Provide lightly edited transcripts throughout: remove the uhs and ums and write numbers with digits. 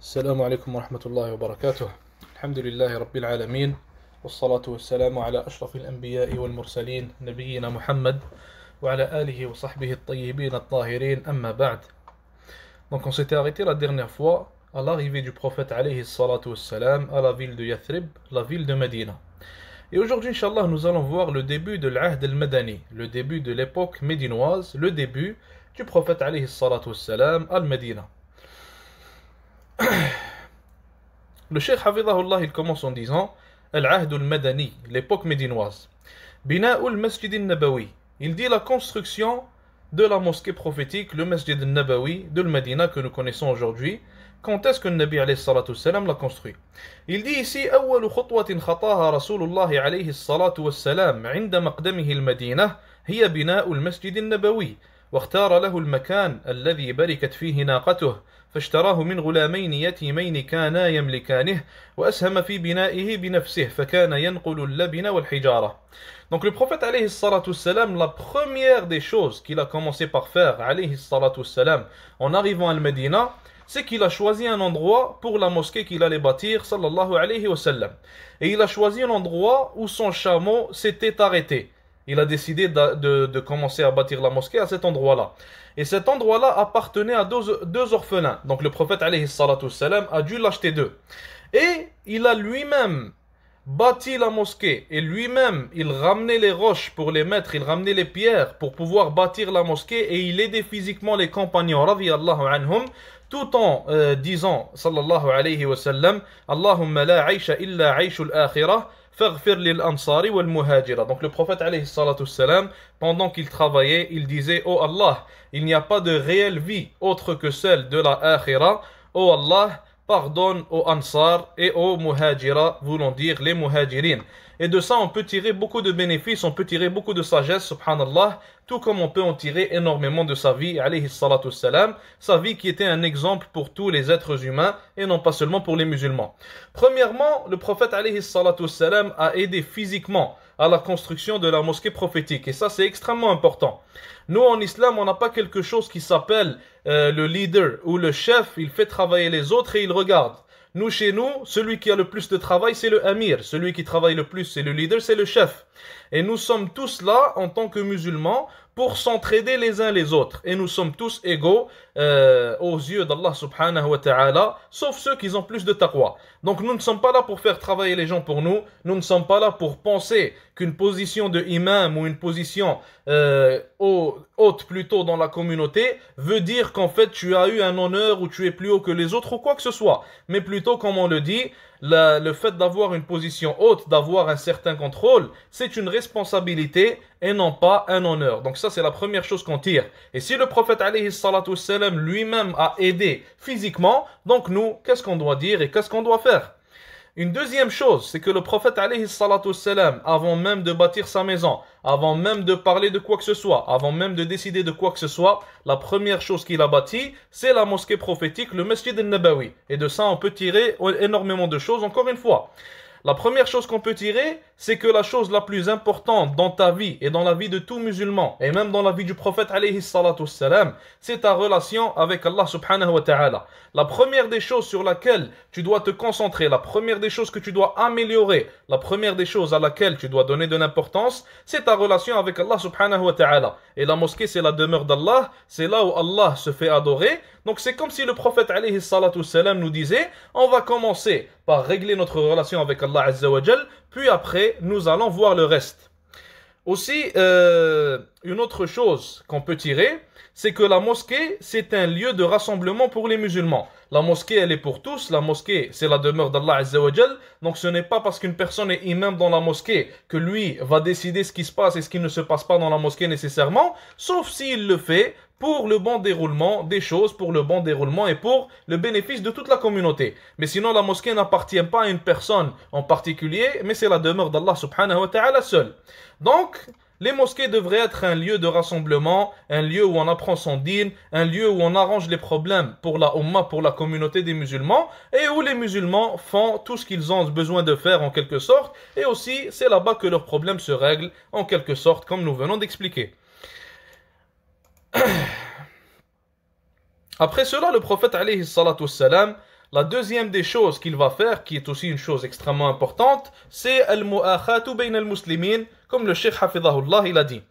السلام عليكم ورحمة الله وبركاته. الحمد لله رب العالمين، والصلاة والسلام على أشرف الأنبياء والمرسلين نبينا محمد وعلى آله وصحبه الطيبين الطاهرين أما بعد. Donc on s'était arrêté la dernière fois à l'arrivée du prophète alayhi salatu wassalam à la ville de Yathrib, la ville de Médina. Et aujourd'hui, Inch'Allah, nous allons voir le début de l'Ahd al-Madani, le début de l'époque médinoise, le début du prophète alayhi salatu wassalam al-Médina. Le Cheikh Hafidhahullah, il commence en disant Al-Ahd al-Madani, l'époque médinoise. Bina'ul Masjid al-Nabawi. Il dit la construction de la mosquée prophétique, le Masjid al-Nabawi de Medina que nous connaissons aujourd'hui. Quand est-ce que le Nabi alayhi salatu wassalam l'a construit? Il dit ici أول خطوة خطاها رسول الله عليه الصلاة والسلام عند مقدمه المدينة هي بناء المسجد النبوي، واختار له المكان الذي بركت فيه ناقته، فاشتراه من غلامين يتيمين كانا يملكانه، وأسهم في بنائه بنفسه فكان ينقل اللبن والحجارة. Donc le prophète alayhi salatu wassalam, la première des choses qu'il a commencé par faire alayhi salatu wassalam en arrivant à Medina, c'est qu'il a choisi un endroit pour la mosquée qu'il allait bâtir sallallahu alayhi wa sallam. Et il a choisi un endroit où son chameau s'était arrêté. Il a décidé de commencer à bâtir la mosquée à cet endroit-là. Et cet endroit-là appartenait à deux orphelins. Donc le prophète alayhi salatu wassalam a dû l'acheter d'eux. Et il a lui-même bâti la mosquée. Et lui-même, il ramenait les roches pour les mettre, il ramenait les pierres pour pouvoir bâtir la mosquée. Et il aidait physiquement les compagnons, radiyallahu anhum, tout en disant, sallallahu alayhi wa sallam, Allahumma la aisha illa aishul akhirah. Donc le prophète alayhi salatu wassalam, pendant qu'il travaillait, il disait: Oh Allah, il n'y a pas de réelle vie autre que celle de la akhira. Oh Allah, pardonne aux ansar et aux muhajira, voulant dire les muhajirin. Et de ça, on peut tirer beaucoup de bénéfices, on peut tirer beaucoup de sagesse, subhanallah, tout comme on peut en tirer énormément de sa vie, alayhi salatu wassalam, sa vie qui était un exemple pour tous les êtres humains et non pas seulement pour les musulmans. Premièrement, le prophète alayhi salatu wassalam a aidé physiquement à la construction de la mosquée prophétique. Et ça, c'est extrêmement important. Nous, en islam, on n'a pas quelque chose qui s'appelle le leader ou le chef. Il fait travailler les autres et il regarde. Nous, chez nous, celui qui a le plus de travail, c'est le amir. Celui qui travaille le plus, c'est le leader, c'est le chef. Et nous sommes tous là, en tant que musulmans, pour s'entraider les uns les autres. Et nous sommes tous égaux aux yeux d'Allah subhanahu wa ta'ala, sauf ceux qui ont plus de taqwa. Donc nous ne sommes pas là pour faire travailler les gens pour nous. Nous ne sommes pas là pour penser qu'une position de imam ou une position haute plutôt dans la communauté veut dire qu'en fait tu as eu un honneur ou tu es plus haut que les autres ou quoi que ce soit. Mais plutôt, comme on le dit, le fait d'avoir une position haute, d'avoir un certain contrôle, c'est une responsabilité et non pas un honneur. Donc ça, c'est la première chose qu'on tire. Et si le prophète alayhi salatu wassalam lui-même a aidé physiquement, donc nous, qu'est-ce qu'on doit dire et qu'est-ce qu'on doit faire? Une deuxième chose, c'est que le prophète alayhi salatu wassalam, avant même de bâtir sa maison, avant même de parler de quoi que ce soit, avant même de décider de quoi que ce soit, la première chose qu'il a bâtie, c'est la mosquée prophétique, le Masjid al-Nabawi. Et de ça, on peut tirer énormément de choses, encore une fois. La première chose qu'on peut tirer, c'est que la chose la plus importante dans ta vie et dans la vie de tout musulman, et même dans la vie du prophète alayhi salatu wassalam, c'est ta relation avec Allah subhanahu wa ta'ala. La première des choses sur laquelle tu dois te concentrer, la première des choses que tu dois améliorer, la première des choses à laquelle tu dois donner de l'importance, c'est ta relation avec Allah subhanahu wa ta'ala. Et la mosquée, c'est la demeure d'Allah, c'est là où Allah se fait adorer. Donc c'est comme si le prophète alayhi salatu wassalam nous disait: on va commencer par régler notre relation avec Allah azza wa jal, puis après nous allons voir le reste. Aussi, une autre chose qu'on peut tirer, c'est que la mosquée, c'est un lieu de rassemblement pour les musulmans. La mosquée, elle est pour tous. La mosquée, c'est la demeure d'Allah azza wa jal. Donc ce n'est pas parce qu'une personne est imam dans la mosquée que lui va décider ce qui se passe et ce qui ne se passe pas dans la mosquée nécessairement, sauf s'il le fait pour le bon déroulement des choses, pour le bon déroulement et pour le bénéfice de toute la communauté. Mais sinon, la mosquée n'appartient pas à une personne en particulier, mais c'est la demeure d'Allah subhanahu wa ta'ala seul. Donc, les mosquées devraient être un lieu de rassemblement, un lieu où on apprend son dîn, un lieu où on arrange les problèmes pour la Ummah, pour la communauté des musulmans, et où les musulmans font tout ce qu'ils ont besoin de faire en quelque sorte, et aussi c'est là-bas que leurs problèmes se règlent en quelque sorte, comme nous venons d'expliquer. Après cela, le prophète alayhi salatu wassalam La deuxième des choses qu'il va faire, qui est aussi une chose extrêmement importante, c'est al-mu'akhatu bayna al-muslimin, comme le Cheikh Hafidhahullah il a dit.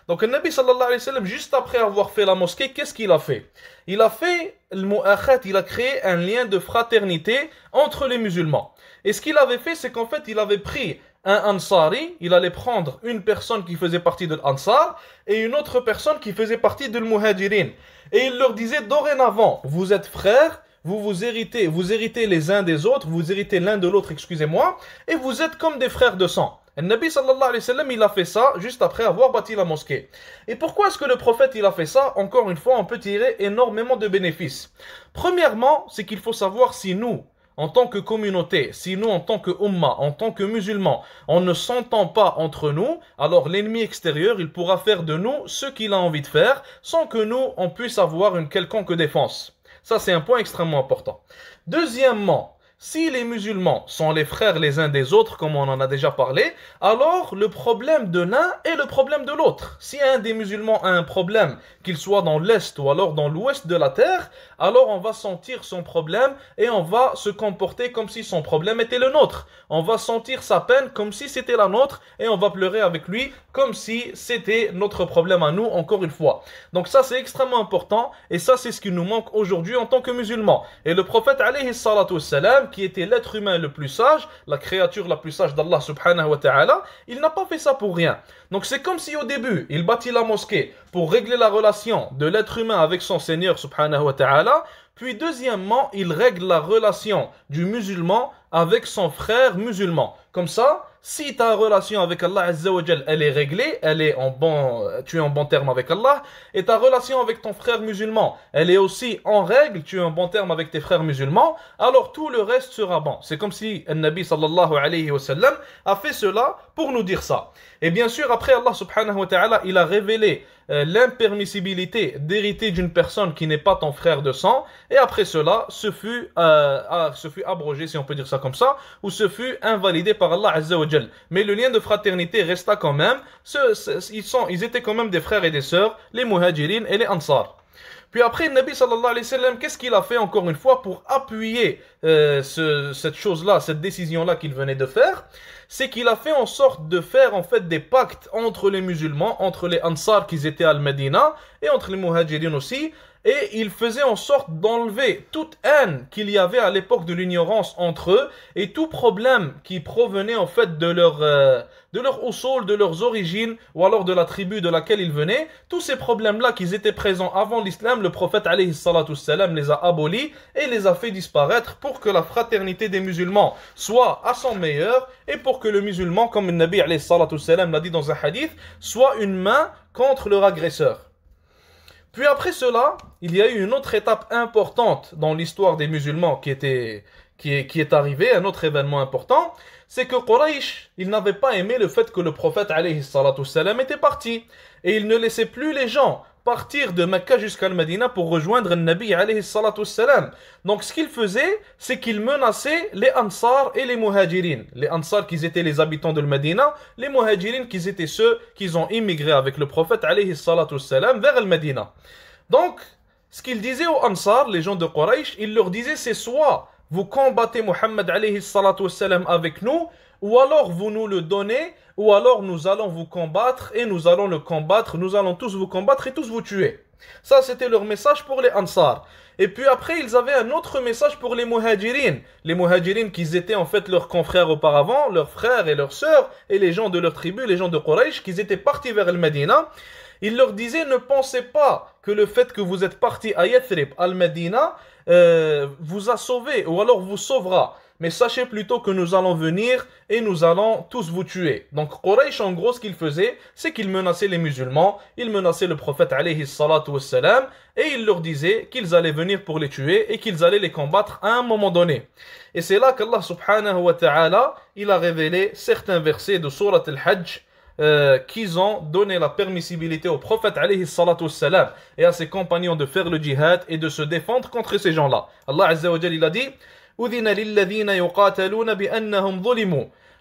Donc le Nabi sallallahu alayhi wa sallam, juste après avoir fait la mosquée, qu'est-ce qu'il a fait? Il a fait le mu'akhat, il a créé un lien de fraternité entre les musulmans. Et ce qu'il avait fait, c'est qu'en fait, il avait pris un Ansari, il allait prendre une personne qui faisait partie de l'Ansar et une autre personne qui faisait partie de l'Muhajirin. Et il leur disait, dorénavant, vous êtes frères, vous héritez les uns des autres, vous héritez l'un de l'autre, excusez-moi, et vous êtes comme des frères de sang. Le Nabi sallallahu alayhi wa sallam, il a fait ça juste après avoir bâti la mosquée. Et pourquoi est-ce que le prophète il a fait ça? Encore une fois, on peut tirer énormément de bénéfices. Premièrement, c'est qu'il faut savoir si nous, en tant que communauté, si nous, en tant que umma, en tant que musulmans, on ne s'entend pas entre nous, alors l'ennemi extérieur, il pourra faire de nous ce qu'il a envie de faire, sans que nous, on puisse avoir une quelconque défense. Ça, c'est un point extrêmement important. Deuxièmement, si les musulmans sont les frères les uns des autres, comme on en a déjà parlé, alors le problème de l'un est le problème de l'autre. Si un des musulmans a un problème, qu'il soit dans l'est ou alors dans l'ouest de la terre, alors on va sentir son problème et on va se comporter comme si son problème était le nôtre. On va sentir sa peine comme si c'était la nôtre et on va pleurer avec lui comme si c'était notre problème à nous, encore une fois. Donc ça, c'est extrêmement important et ça, c'est ce qui nous manque aujourd'hui en tant que musulmans. Et le prophète, alayhi salatu wassalam, qui était l'être humain le plus sage, la créature la plus sage d'Allah subhanahu wa ta'ala, il n'a pas fait ça pour rien. Donc c'est comme si au début, il bâtit la mosquée pour régler la relation de l'être humain avec son Seigneur subhanahu wa ta'ala, puis deuxièmement, il règle la relation du musulman avec son frère musulman. Comme ça, si ta relation avec Allah Azza wa Jal, elle est réglée, tu es en bon terme avec Allah, et ta relation avec ton frère musulman, elle est aussi en règle, tu es en bon terme avec tes frères musulmans, alors tout le reste sera bon. C'est comme si le Nabi sallallahu alayhi wa sallam a fait cela pour nous dire ça. Et bien sûr, après Allah subhanahu wa ta'ala, il a révélé l'impermissibilité d'hériter d'une personne qui n'est pas ton frère de sang, et après cela, ce fut abrogé, si on peut dire ça comme ça, ou ce fut invalidé par Allah Azza wa Jal. Mais le lien de fraternité resta quand même, ils étaient quand même des frères et des sœurs, les muhajirin et les ansar. Puis après, le Nabi sallallahu alayhi wa sallam, qu'est-ce qu'il a fait encore une fois pour appuyer cette chose-là, cette décision-là qu'il venait de faire? C'est qu'il a fait en sorte de faire en fait des pactes entre les musulmans, entre les Ansar qui étaient à Al-Medina et entre les Muhajirin aussi, et il faisait en sorte d'enlever toute haine qu'il y avait à l'époque de l'ignorance entre eux et tout problème qui provenait en fait de leur usul, de leurs origines ou alors de la tribu de laquelle ils venaient. Tous ces problèmes-là qui étaient présents avant l'islam, le prophète alayhi salatu salam les a abolis et les a fait disparaître pour que la fraternité des musulmans soit à son meilleur et pour que le musulman, comme le Nabi alayhi salatu salam l'a dit dans un hadith, soit une main contre leur agresseur. Puis après cela, il y a eu une autre étape importante dans l'histoire des musulmans qui est arrivée, un autre événement important, c'est que Quraysh, il n'avait pas aimé le fait que le prophète alayhi salatu salam était parti. Et il ne laissait plus les gens partir de Mecca jusqu'à Medina pour rejoindre le Nabi alayhi salatu salam. Donc ce qu'il faisait, c'est qu'il menaçait les Ansar et les Muhajirin. Les Ansar qui étaient les habitants de Medina, les Muhajirin qui étaient ceux qui ont immigré avec le prophète alayhi salatu salam vers le Medina. Donc ce qu'il disait aux Ansar, les gens de Quraysh, il leur disait c'est soit vous combattez Muhammad alayhi salatu salam avec nous, ou alors vous nous le donnez, ou alors nous allons vous combattre et nous allons le combattre, nous allons tous vous combattre et tous vous tuer. Ça c'était leur message pour les Ansar. Et puis après ils avaient un autre message pour les Muhajirin. Les Muhajirin qui étaient en fait leurs confrères auparavant, leurs frères et leurs sœurs, et les gens de leur tribu, les gens de Quraysh, qui étaient partis vers le Medina. Il leur disait ne pensez pas que le fait que vous êtes partis à Yathrib, al-Medina, vous a sauvé ou alors vous sauvera. Mais sachez plutôt que nous allons venir et nous allons tous vous tuer. Donc Quraysh en gros ce qu'il faisait, c'est qu'il menaçait les musulmans, il menaçait le prophète alayhi salatu wassalam et il leur disait qu'ils allaient venir pour les tuer et qu'ils allaient les combattre à un moment donné. Et c'est là qu'Allah subhanahu wa ta'ala, il a révélé certains versets de Surat al-Hajj qu'ils ont donné la permissibilité au prophète alayhi salatu wassalam et à ses compagnons de faire le djihad et de se défendre contre ces gens-là. Allah azza wa jalla il a dit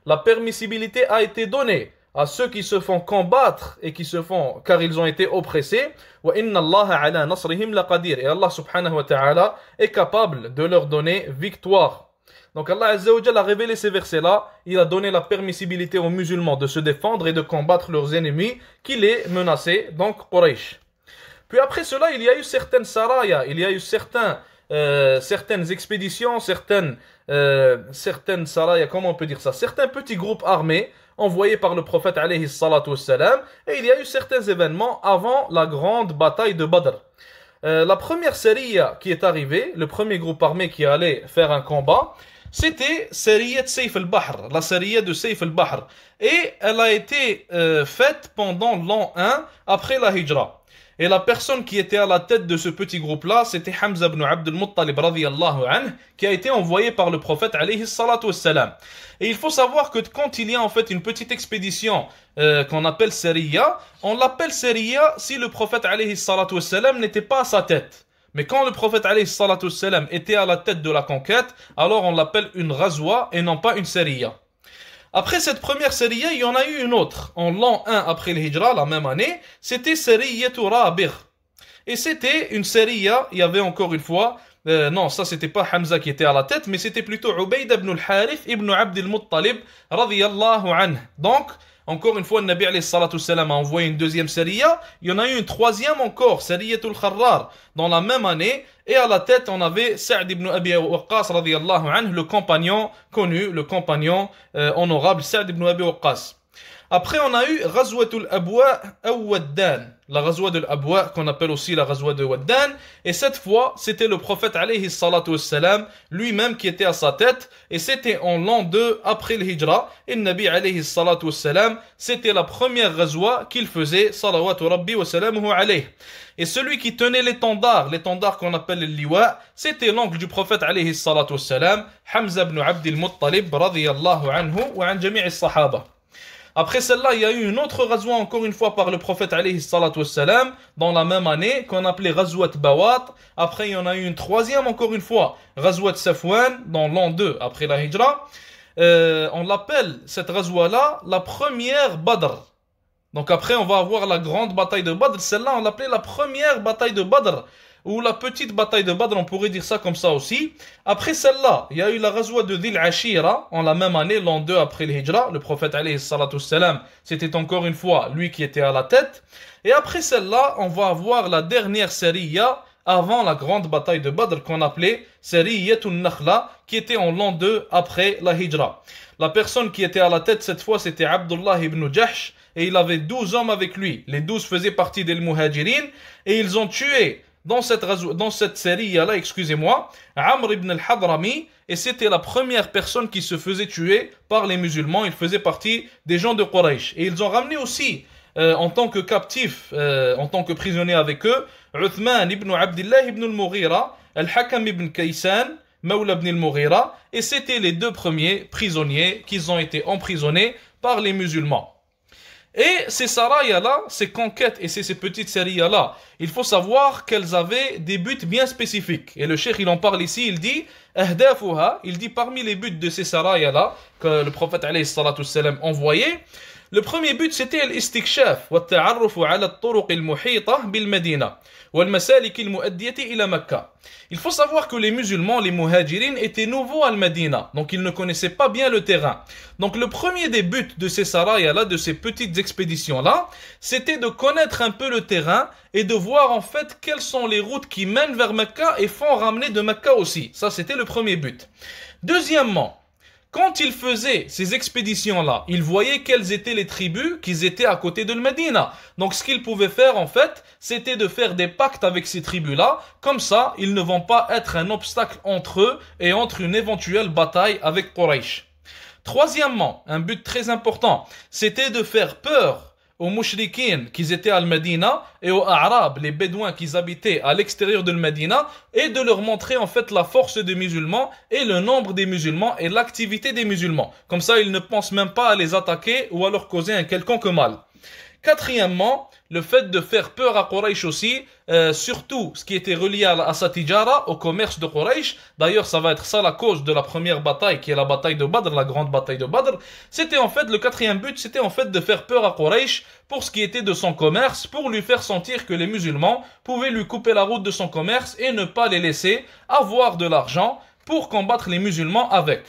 la permissibilité a été donnée à ceux qui se font combattre et qui se font, car ils ont été oppressés. وَإِنَّ اللَّهَ عَلَى نَصْرِهِمْ لَقَدِيرٌ. Et Allah subhanahu wa ta'ala est capable de leur donner victoire. Donc Allah Azza wa Jalla a révélé ces versets-là, il a donné la permissibilité aux musulmans de se défendre et de combattre leurs ennemis qui les menaçaient, donc Quraysh. Puis après cela, il y a eu certaines sarayas, il y a eu certaines expéditions, certaines sarayas, comment on peut dire ça, certains petits groupes armés envoyés par le prophète alayhi salatu wassalam, et il y a eu certains événements avant la grande bataille de Badr. La première sariya qui est arrivée, le premier groupe armé qui allait faire un combat, c'était Sariyat Sayf al-Bahr, la Sariya de Sayf al-Bahr. Et elle a été faite pendant l'an 1 après la Hijra. Et la personne qui était à la tête de ce petit groupe-là, c'était Hamza ibn Abd al-Muttalib radiyallahu anhu, qui a été envoyé par le prophète alayhi salatu wassalam. Et il faut savoir que quand il y a en fait une petite expédition qu'on appelle Sariya, on l'appelle Sariya si le prophète alayhi salatu wassalam n'était pas à sa tête. Mais quand le prophète alayhi salatu wassalam était à la tête de la conquête, alors on l'appelle une Ghazwa et non pas une Sariya. Après cette première Sariya, il y en a eu une autre. En l'an 1 après le Hijra, la même année, c'était Sariyatu Rabigh. Et c'était une Sariya, il y avait encore une fois, non, ça c'était pas Hamza qui était à la tête, mais c'était plutôt Ubayd ibn al-Harith ibn Abd al-Muttalib radiyallahu anhu. Donc, encore une fois, le Nabi alayhi salatu wassalam a envoyé une deuxième Sariya. Il y en a eu une troisième encore, Sariyatul Kharrar, dans la même année. Et à la tête, on avait Sa'd ibn Abi Waqqas radiyallahu anhu, le compagnon connu, le compagnon honorable Sa'd ibn Abi Waqqas. Après, on a eu Ghazwatul Abwa ou Waddan, la Ghazwa de l'Abwa, qu'on appelle aussi la Ghazwa de Waddan. Et cette fois, c'était le prophète alayhi salatu wassalam lui-même qui était à sa tête. Et c'était en l'an 2 après le Hijra. Et le Nabi alayhi salatu wassalam, c'était la première Ghazwa qu'il faisait, salawatu rabbi wa salamuhu alayhi. Et celui qui tenait l'étendard qu'on appelle le liwa, c'était l'oncle du prophète alayhi salatu wassalam, Hamza ibn Abd al-Muttalib radiyallahu anhu wa an jami' as-sahaba. Après celle-là, il y a eu une autre Ghazwa encore une fois par le prophète alayhi salatu wassalam dans la même année qu'on appelait Ghazwat Bawat. Après, il y en a eu une troisième encore une fois, Ghazwat Safwan dans l'an 2 après la Hijra. On l'appelle cette Ghazwa-là la première Badr. Donc après, on va avoir la grande bataille de Badr. Celle-là, on l'appelait la première bataille de Badr. Ou la petite bataille de Badr, on pourrait dire ça comme ça aussi. Après celle-là, il y a eu la Ghazwa de Dhil Ashira, en la même année, l'an 2 après le Hijra. Le prophète alayhi salatu wassalam, c'était encore une fois lui qui était à la tête. Et après celle-là, on va avoir la dernière Sariya avant la grande bataille de Badr qu'on appelait Sariyatun Nakhla, qui était en l'an 2 après la Hijra. La personne qui était à la tête cette fois, c'était Abdullah ibn Jahsh, et il avait 12 hommes avec lui. Les 12 faisaient partie des Muhajirin, et ils ont tué dans cette série-là, Amr ibn al-Hadrami, et c'était la première personne qui se faisait tuer par les musulmans. Il faisait partie des gens de Quraysh. Et ils ont ramené aussi, en tant que captifs, en tant que prisonniers avec eux, Uthman ibn Abdullah ibn al-Mughira, Al-Hakam ibn Kaysan, Mawla ibn al-Mughira, et c'était les deux premiers prisonniers qui ont été emprisonnés par les musulmans. Et ces sarayas-là, ces conquêtes et ces petites sarayas-là, il faut savoir qu'elles avaient des buts bien spécifiques. Et le cheikh, il en parle ici, il dit Ahdafuha, il dit parmi les buts de ces sarayas-là que le prophète alayhi salatu wassalam envoyait, le premier but c'était l'istikhshaf wa ta'arrufu ala al-turuq al-muhita bil-Madina wa al-masalik al-mu'addiyati ila Makkah. Il faut savoir que les musulmans, les muhajirin, étaient nouveaux à Medina, donc ils ne connaissaient pas bien le terrain. Donc le premier des buts de ces sarayas-là, de ces petites expéditions-là, c'était de connaître un peu le terrain et de voir en fait quelles sont les routes qui mènent vers Mecca et font ramener de Mecca aussi. Ça, c'était le premier but. Deuxièmement, quand ils faisaient ces expéditions-là, ils voyaient quelles étaient les tribus qui étaient à côté de Medina. Donc ce qu'ils pouvaient faire en fait, c'était de faire des pactes avec ces tribus-là. Comme ça, ils ne vont pas être un obstacle entre eux et entre une éventuelle bataille avec Quraysh. Troisièmement, un but très important, c'était de faire peur aux mouchriquines qui étaient à Al-Medina et aux Arabes, les Bédouins qui habitaient à l'extérieur de Al-Medina, et de leur montrer en fait la force des musulmans et le nombre des musulmans et l'activité des musulmans. Comme ça, ils ne pensent même pas à les attaquer ou à leur causer un quelconque mal. Quatrièmement, le fait de faire peur à Quraysh aussi, surtout ce qui était relié à sa tijara, au commerce de Quraysh. D'ailleurs, ça va être ça la cause de la première bataille, qui est la bataille de Badr, la grande bataille de Badr. C'était en fait, le quatrième but, c'était en fait de faire peur à Quraysh pour ce qui était de son commerce, pour lui faire sentir que les musulmans pouvaient lui couper la route de son commerce et ne pas les laisser avoir de l'argent pour combattre les musulmans avec.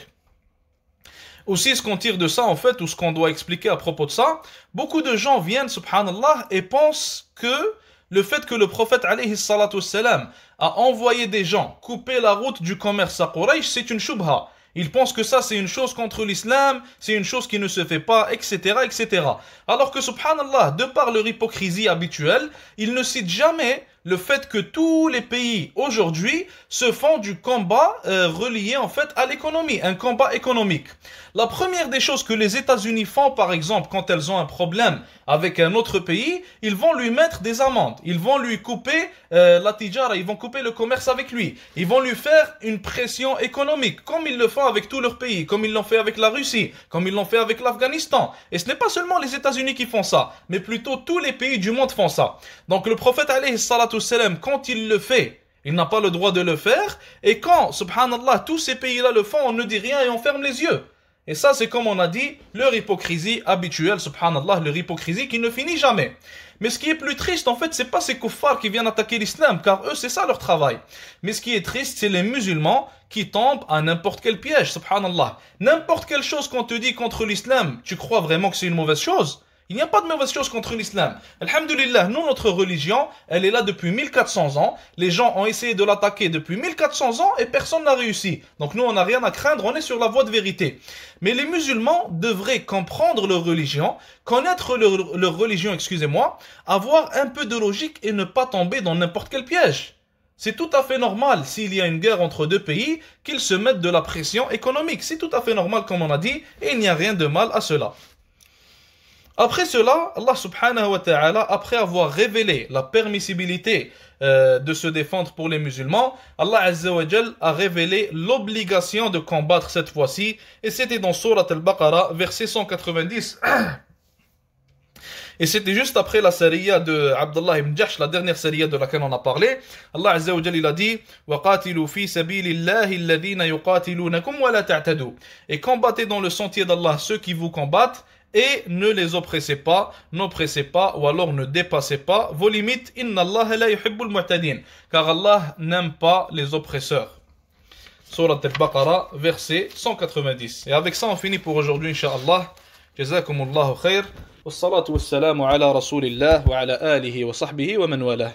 Aussi, ce qu'on tire de ça, en fait, ou ce qu'on doit expliquer à propos de ça, beaucoup de gens viennent, subhanallah, et pensent que le fait que le prophète, alayhi salatu wassalam, a envoyé des gens couper la route du commerce à Quraysh, c'est une shubha. Ils pensent que ça, c'est une chose contre l'islam, c'est une chose qui ne se fait pas, etc., etc. Alors que, subhanallah, de par leur hypocrisie habituelle, ils ne citent jamais le fait que tous les pays aujourd'hui se font du combat relié en fait à l'économie, un combat économique. La première des choses que les États-Unis font, par exemple, quand elles ont un problème avec un autre pays, ils vont lui mettre des amendes, ils vont lui couper la tijara, ils vont couper le commerce avec lui, ils vont lui faire une pression économique, comme ils le font avec tous leurs pays, comme ils l'ont fait avec la Russie, comme ils l'ont fait avec l'Afghanistan. Et ce n'est pas seulement les États-Unis qui font ça, mais plutôt tous les pays du monde font ça. Donc le prophète alayhi salatu wassalam, quand il le fait, il n'a pas le droit de le faire, et quand, subhanallah, tous ces pays-là le font, on ne dit rien et on ferme les yeux. Et ça, c'est comme on a dit, leur hypocrisie habituelle, subhanallah, leur hypocrisie qui ne finit jamais. Mais ce qui est plus triste, en fait, c'est pas ces kuffars qui viennent attaquer l'islam, car eux, c'est ça leur travail. Mais ce qui est triste, c'est les musulmans qui tombent à n'importe quel piège, subhanallah. N'importe quelle chose qu'on te dit contre l'islam, tu crois vraiment que c'est une mauvaise chose? Il n'y a pas de mauvaise chose contre l'islam. Alhamdulillah, nous, notre religion, elle est là depuis 1400 ans. Les gens ont essayé de l'attaquer depuis 1400 ans et personne n'a réussi. Donc nous, on n'a rien à craindre, on est sur la voie de vérité. Mais les musulmans devraient comprendre leur religion, connaître leur religion, excusez-moi, avoir un peu de logique et ne pas tomber dans n'importe quel piège. C'est tout à fait normal, s'il y a une guerre entre deux pays, qu'ils se mettent de la pression économique. C'est tout à fait normal, comme on a dit, et il n'y a rien de mal à cela. Après cela, Allah subhanahu wa ta'ala, après avoir révélé la permissibilité de se défendre pour les musulmans, Allah azza wa jal a révélé l'obligation de combattre cette fois-ci, et c'était dans Surat al-Baqarah, verset 190. Et c'était juste après la sariya de Abdullah ibn Jahsh, la dernière sariya de laquelle on a parlé. Allah azza wa jal, il a dit وَقَاتِلُوا فِي سَبِيلِ اللَّهِ الَّذِينَ يُقَاتِلُونَكُمْ وَلَا تَعْتَدُوا. Et combattez dans le sentier d'Allah ceux qui vous combattent, et ne les oppressez pas, n'oppressez pas, ou alors ne dépassez pas vos limites. Inna Allah la yuhibbul mu'tadin. Car Allah n'aime pas les oppresseurs. Surat al-Baqarah, verset 190. Et avec ça, on finit pour aujourd'hui, Inch'Allah. Jazakumullahu khair. Wassalatu wassalamu ala rasulillah wa ala alihi wa sahbihi wa man walah.